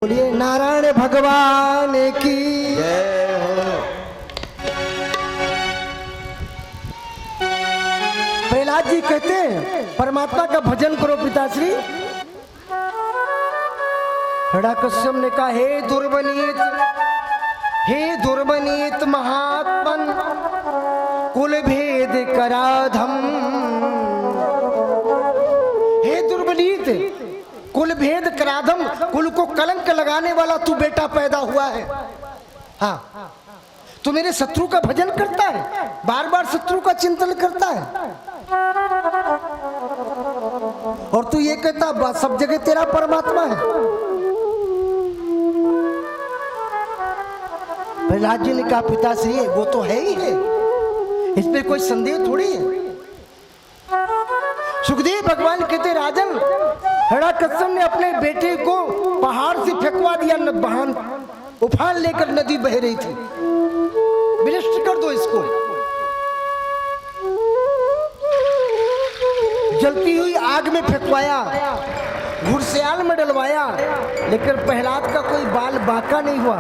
बोलिए नारायण भगवान की जय हो। प्रहलाद जी कहते हैं परमात्मा का भजन करो पिताश्री। हिरण्यकश्यप ने कहा हे दुर्वनीत महात्मन कुल भेद कराधम। हे दुर्वनीत कुल भेद कराधम, कुल को कलंक लगाने वाला तू बेटा पैदा हुआ है। हाँ, तू मेरे शत्रु का भजन करता है, बार बार शत्रु का चिंतन करता है और तू ये कहता सब जगह तेरा परमात्मा है। प्रहलाद जी ने कहा पिताश्री वो तो है ही है, इसमें कोई संदेह थोड़ी है। सुखदेव भगवान कहते राजन हिरण्यकश्यप ने अपने बेटे को पहाड़ से फेंकवा दिया, बहान उफान लेकर नदी बह रही थी, विनष्ट कर दो इसको। जलती हुई आग में फेंकवाया, घुड़सैल में डलवाया, लेकिन प्रहलाद का कोई बाल बांका नहीं हुआ।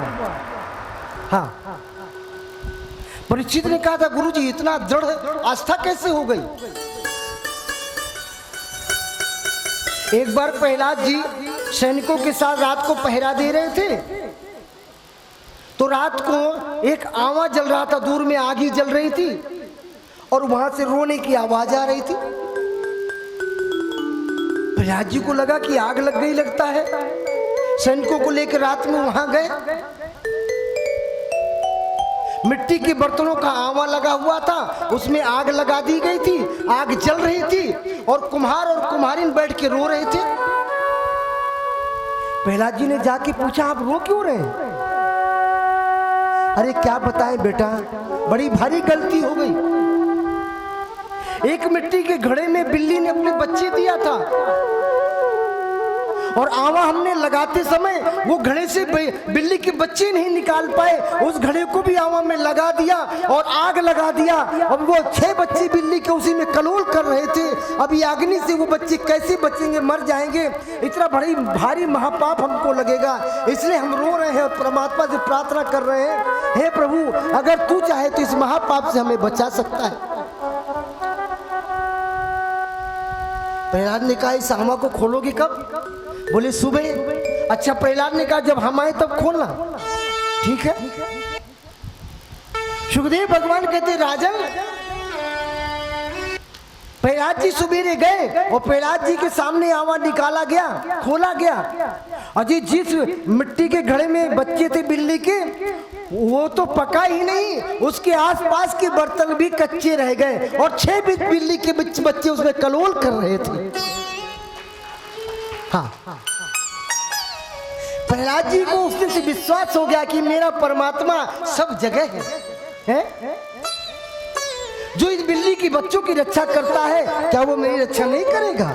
हाँ, परीक्षित ने कहा था गुरुजी इतना दृढ़ आस्था कैसे हो गई। एक बार प्रहलाद जी सैनिकों के साथ रात को पहरा दे रहे थे, तो रात को एक आवा जल रहा था, दूर में आग ही जल रही थी और वहां से रोने की आवाज आ रही थी। प्रहलाद जी को लगा कि आग लग गई लगता है, सैनिकों को लेकर रात में वहां गए। मिट्टी के बर्तनों का आवा लगा हुआ था, उसमें आग लगा दी गई थी, आग जल रही थी और कुम्हार और कुम्हारिन बैठ के रो रहे थे। प्रहलाद जी ने जाके पूछा आप रो क्यों रहे हैं। अरे क्या बताएं बेटा, बड़ी भारी गलती हो गई। एक मिट्टी के घड़े में बिल्ली ने अपने बच्चे दिया था और आवा हमने लगाते समय वो घड़े से बिल्ली के बच्चे नहीं निकाल पाए, उस घड़े को भी आवा में लगा दिया और आग लगा दिया। अब वो 6 बच्चे बिल्ली के उसी में कलोल कर रहे थे। अब ये अग्नि से वो बच्चे कैसे बचेंगे, मर जाएंगे। इतना बड़ी भारी महापाप हमको लगेगा, इसलिए हम रो रहे हैं और परमात्मा से प्रार्थना कर रहे हैं, हे प्रभु अगर तू चाहे तो इस महापाप से हमें बचा सकता है। प्रहलाद ने कहा इस आवा को खोलोगे कब। बोले सुबह। अच्छा, प्रहलाद ने कहा जब हम आए तब खोलना। ठीक है। सुखदेव भगवान कहते राजन प्रहलाद जी सुबेरे गए और प्रहलाद जी के सामने आवा निकाला गया, खोला गया। अजी जिस मिट्टी के घड़े में बच्चे थे बिल्ली के, वो तो पका ही नहीं, उसके आसपास के बर्तन भी कच्चे रह गए और 6 बिल्ली के बच्चे उसमें कलोल कर रहे थे। हाँ, प्रहलाद जी को उसने से विश्वास हो गया कि मेरा परमात्मा सब जगह है? जो इस बिल्ली की बच्चों की रक्षा करता है, क्या वो मेरी रक्षा नहीं करेगा।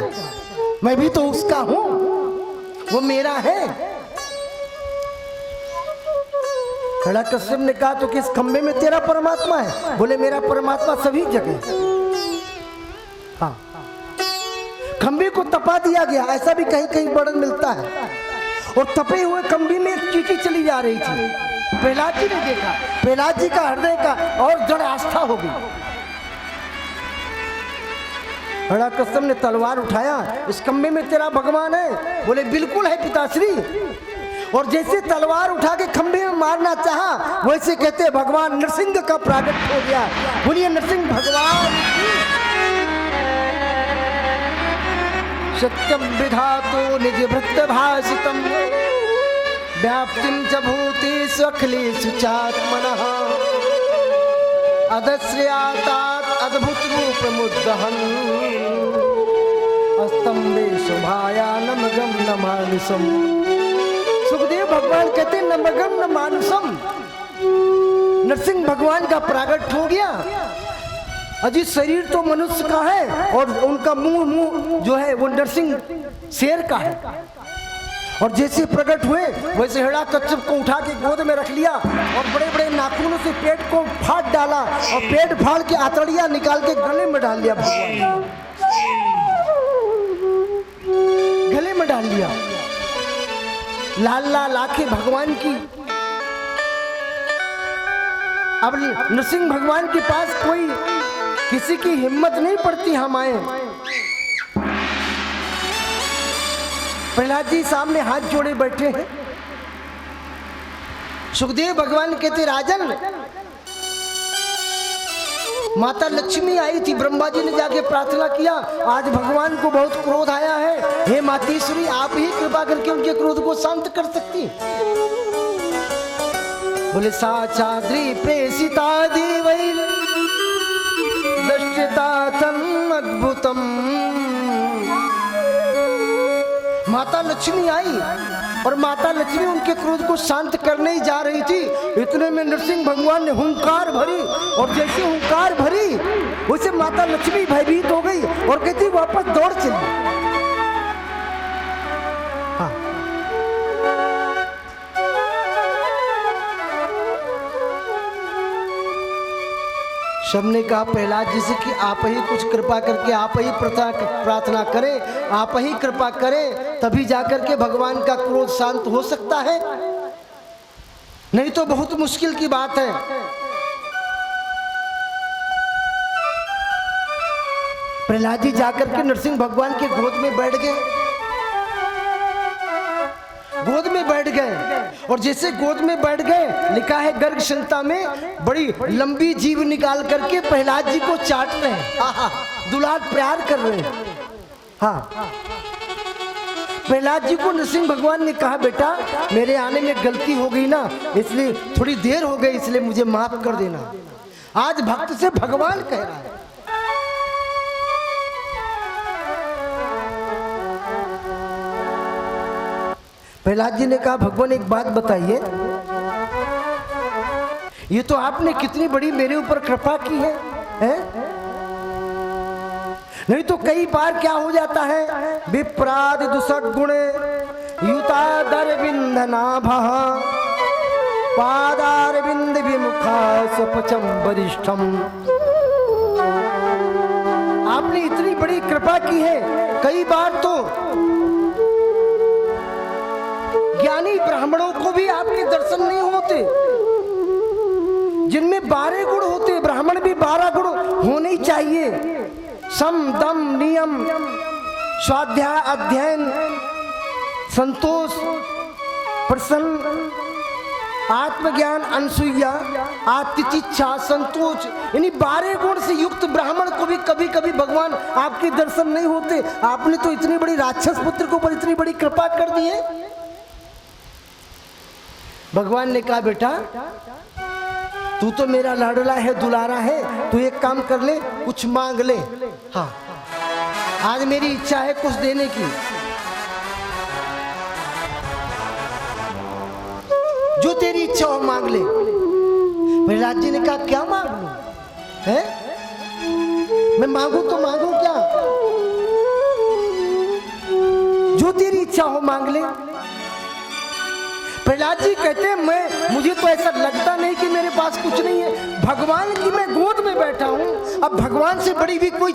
मैं भी तो उसका हूं, वो मेरा है। हिरण्यकश्यप ने कहा तो किस खंबे में तेरा परमात्मा है। बोले मेरा परमात्मा सभी जगह। हाँ, खंबे को तपा दिया गया, ऐसा भी कहीं कहीं वर्णन मिलता है। और तपे हुए खंबे में एक चींटी चली जा रही थी, प्रहलाद जी ने देखा। प्रहलाद जी का हृदय का और जड़ आस्था हो गई। हिरण्यकश्यप ने तलवार उठाया, इस खंबे में तेरा भगवान है। बोले बिल्कुल है पिताश्री। और जैसे तलवार उठा के खंबे में मारना चाहा, वैसे कहते भगवान नरसिंह का प्रागट हो गया। बोलिए नरसिंह भगवान। सत्यम विधातो निज भृत्य भाषितम व्याप्तिं च भूतेषु अखिलेषु चात्मनः अदस्र्यातात् अद्भुत रूप मुद्दहन् अस्तंभे शुभायानम गम न मानुषम। सुखदेव भगवान कहते नमगम न मानुषम, नरसिंह भगवान का प्रागट हो गया। अजी शरीर तो मनुष्य का है और उनका मुंह जो है वो नरसिंह शेर का है। और जैसे प्रकट हुए वैसे हिरण्यकश्यप को उठा के गोद में रख लिया और बड़े बड़े नाखूनों से पेट को फाड़ डाला और पेट फाड़ के आतड़ियां निकाल के गले में डाल लिया। भगवान गले में डाल लिया। लाल लाल आंखें भगवान की। अब नरसिंह भगवान के पास कोई किसी की हिम्मत नहीं पड़ती हम आए। प्रहलाद जी सामने हाथ जोड़े बैठे हैं। सुखदेव भगवान कहते राजन, माता लक्ष्मी आई थी, ब्रह्मा जी ने जाके प्रार्थना किया, आज भगवान को बहुत क्रोध आया है, हे मातेश्वरी आप ही कृपा करके उनके क्रोध को शांत कर सकती। बोले साचाद्री प्रेषिता देवै दृष्टिता तम अद्भुतम। माता लक्ष्मी आई और माता लक्ष्मी उनके क्रोध को शांत करने ही जा रही थी, इतने में नरसिंह भगवान ने हुंकार भरी और जैसे हुंकार भरी उसे माता लक्ष्मी भयभीत हो गई और कहती वापस दौड़ चली। हाँ। सबने कहा प्रहलाद जी से कि आप ही कुछ कृपा करके आप ही प्रार्थना करें, आप ही कृपा करें, तभी जाकर के भगवान का क्रोध शांत हो सकता है, नहीं तो बहुत मुश्किल की बात है। प्रहलाद जी जाकर के नरसिंह भगवान के गोद में बैठ गए, गोद में बैठ गए और जैसे गोद में बैठ गए, लिखा है गर्ग संहिता में, बड़ी लंबी जीभ निकाल करके प्रहलाद जी को चाट रहे हैं, आहा दुलार प्यार कर रहे हैं। हाँ, प्रहलाद जी को नरसिंह भगवान ने कहा बेटा मेरे आने में गलती हो गई ना, इसलिए थोड़ी देर हो गई, इसलिए मुझे माफ कर देना। आज भक्त से भगवान कह रहा है। प्रहलाद जी ने कहा भगवान एक बात बताइए, ये तो आपने कितनी बड़ी मेरे ऊपर कृपा की है, हैं? नहीं तो कई बार क्या हो जाता है, विप्राद दुसट गुणे युतादर बिंदनाभः पादार बिंद विमुखा सपचम वरिष्ठम। आपने इतनी बड़ी कृपा की है, कई बार तो ज्ञानी ब्राह्मणों को भी आपके दर्शन नहीं होते, जिनमें 12 गुण होते, ब्राह्मण भी 12 गुण होने ही चाहिए, सम दम नियम स्वाध्याय अध्ययन संतोष प्रसन्न आत्मज्ञान अनसूया आत्मचिच्छा संतोष, यानी 12 गुण से युक्त ब्राह्मण को भी कभी कभी भगवान आपके दर्शन नहीं होते। आपने तो इतनी बड़ी राक्षस पुत्र के ऊपर इतनी बड़ी कृपा कर दी है। भगवान ने कहा बेटा तू तो मेरा लाडला है, दुलारा है, तू एक काम कर ले, कुछ मांग ले। हाँ, आज मेरी इच्छा है कुछ देने की, जो तेरी इच्छा हो मांग ले। प्रहलाद जी ने कहा क्या मांग लूं, है मैं मांगू तो मांगू क्या, जो तेरी इच्छा हो मांग ले। प्रहलाद जी कहते हैं मुझे तो ऐसा लगता नहीं कि मेरे पास कुछ नहीं है, भगवान की मैं गोद में बैठा हूं, अब भगवान से बड़ी भी कोई